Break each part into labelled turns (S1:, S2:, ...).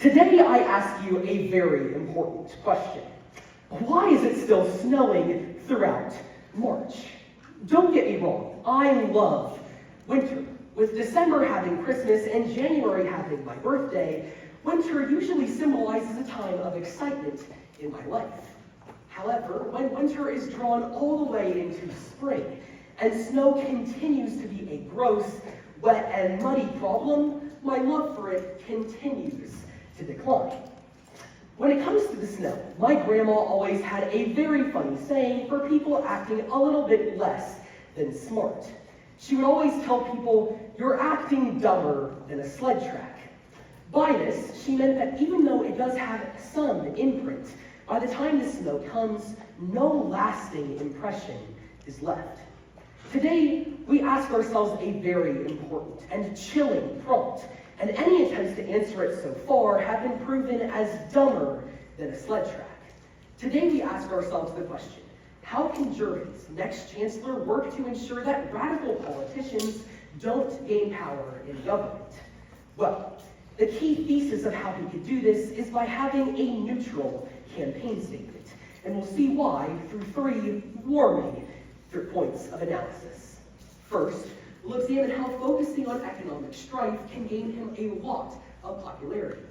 S1: Today I ask you a very important question. Why is it still snowing throughout March? Don't get me wrong, I love winter. With December having Christmas and January having my birthday, winter usually symbolizes a time of excitement in my life. However, when winter is drawn all the way into spring, and snow continues to be a gross, wet, and muddy problem, my love for it continues to decline. When it comes to the snow, my grandma always had a very funny saying for people acting a little bit less than smart. She would always tell people, "You're acting dumber than a sled track." By this, she meant that even though it does have some imprint, by the time the snow comes, no lasting impression is left. Today, we ask ourselves a very important and chilling prompt, and any attempts to answer it so far have been proven as dumber than a sled track. Today, we ask ourselves the question, how can Germany's next chancellor work to ensure that radical politicians don't gain power in government? Well, the key thesis of how he could do this is by having a neutral campaign statement, and we'll see why through three warming points of analysis. First, we'll examine how focusing on economic strife can gain him a lot of popularity.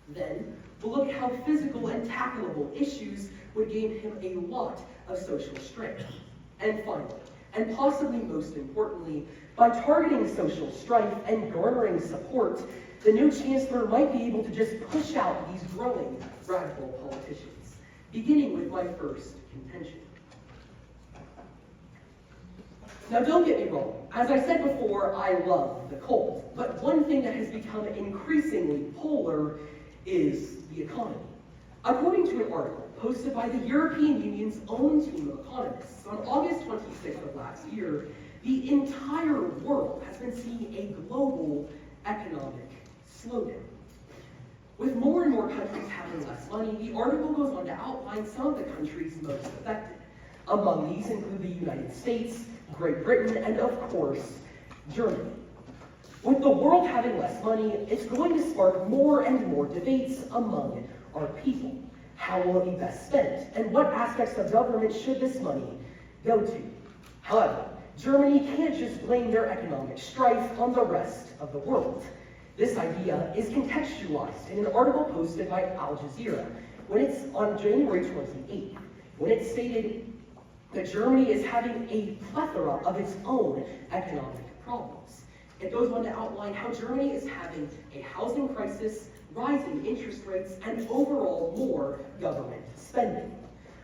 S1: Then, we'll look at how physical and tackleable issues would gain him a lot of social strength. And finally, and possibly most importantly, by targeting social strife and garnering support, the new chancellor might be able to just push out these growing radical politicians. Beginning with my first contention. Now don't get me wrong, as I said before, I love the cold, but one thing that has become increasingly polar is the economy. According to an article posted by the European Union's own team of economists on August 26th of last year, the entire world has been seeing a global economic slowdown. With more and more countries having less money, the article goes on to outline some of the countries most affected. Among these include the United States, Great Britain, and of course, Germany. With the world having less money, it's going to spark more and more debates among our people. How will it be best spent? And what aspects of government should this money go to? However, Germany can't just blame their economic strife on the rest of the world. This idea is contextualized in an article posted by Al Jazeera when it's on January 28th, when it stated that Germany is having a plethora of its own economic problems. It goes on to outline how Germany is having a housing crisis, rising interest rates, and overall more government spending.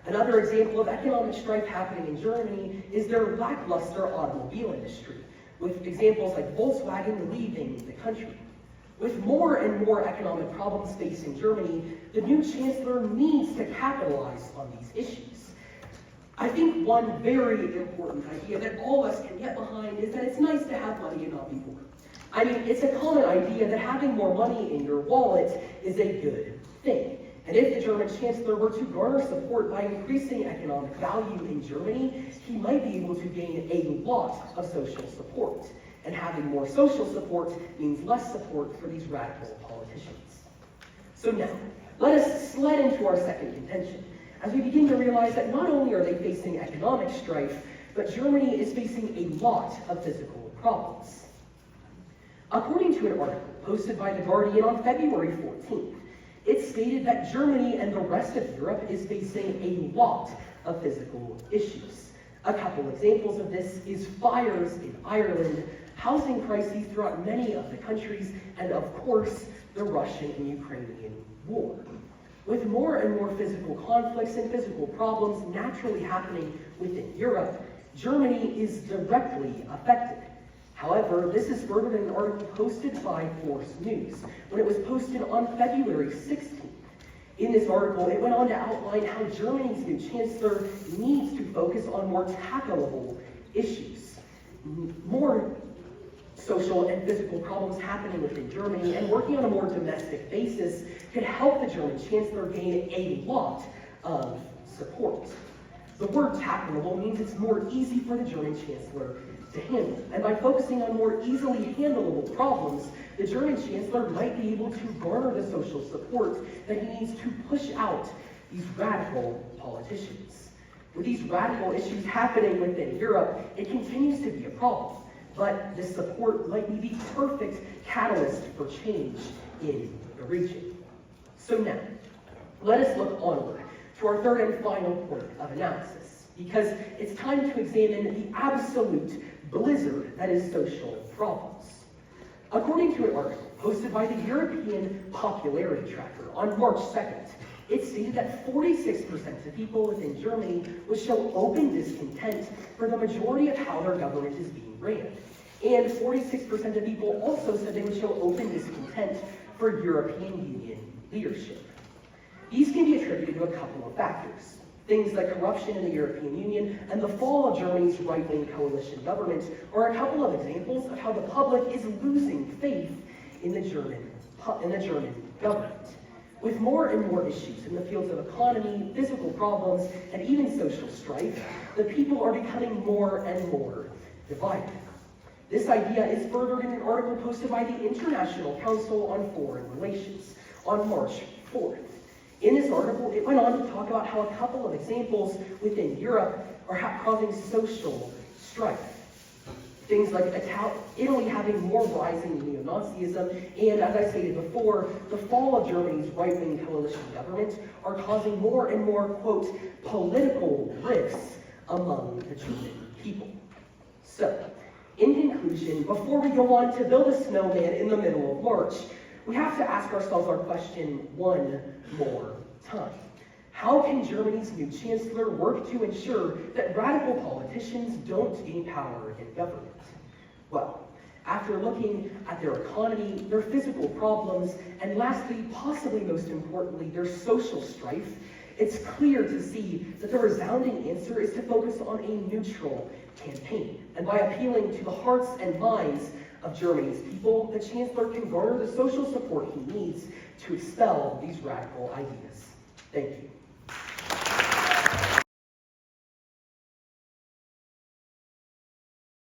S1: Another example of economic strife happening in Germany is their lackluster automobile industry, with examples like Volkswagen leaving the country. With more and more economic problems facing Germany, the new chancellor needs to capitalize on these issues. I think one very important idea that all of us can get behind is that it's nice to have money and not be poor. I mean, it's a common idea that having more money in your wallet is a good thing. And if the German chancellor were to garner support by increasing economic value in Germany, he might be able to gain a lot of social support. And having more social support means less support for these radical politicians. So now, let us slide into our second contention, as we begin to realize that not only are they facing economic strife, but Germany is facing a lot of physical problems. According to an article posted by The Guardian on February 14th, it stated that Germany and the rest of Europe is facing a lot of physical issues. A couple examples of this is fires in Ireland, housing crises throughout many of the countries, and of course, the Russian and Ukrainian war. With more and more physical conflicts and physical problems naturally happening within Europe, Germany is directly affected. However, this is furthered in an article posted by Force News, when it was posted on February 16th. In this article, it went on to outline how Germany's new chancellor needs to focus on more tackleable issues. More social and physical problems happening within Germany, and working on a more domestic basis could help the German chancellor gain a lot of support. The word tackleable means it's more easy for the German chancellor to handle. And by focusing on more easily handleable problems, the German chancellor might be able to garner the social support that he needs to push out these radical politicians. With these radical issues happening within Europe, it continues to be a problem. But this support might be the perfect catalyst for change in the region. So now, let us look onward to our third and final point of analysis, because it's time to examine the absolute blizzard that is social problems. According to an article posted by the European Popularity Tracker on March 2nd, it stated that 46% of people within Germany would show open discontent for the majority of how their government is being ran. And 46% of people also said they would show open discontent for European Union leadership. These can be attributed to a couple of factors. Things like corruption in the European Union and the fall of Germany's right-wing coalition government are a couple of examples of how the public is losing faith in the German government. With more and more issues in the fields of economy, physical problems, and even social strife, the people are becoming more and more divided. This idea is furthered in an article posted by the International Council on Foreign Relations on March 4th. In this article, it went on to talk about how a couple of examples within Europe are causing social strife. Things like Italy having more rising neo-Nazism, and as I stated before, the fall of Germany's right-wing coalition government are causing more and more, quote, political rifts among the German people. So, in conclusion, before we go on to build a snowman in the middle of March, we have to ask ourselves our question one more time. How can Germany's new chancellor work to ensure that radical politicians don't gain power in government? Well, after looking at their economy, their physical problems, and lastly, possibly most importantly, their social strife, it's clear to see that the resounding answer is to focus on a neutral campaign. And by appealing to the hearts and minds of Germany's people, the chancellor can garner the social support he needs to expel these radical ideas. Thank you.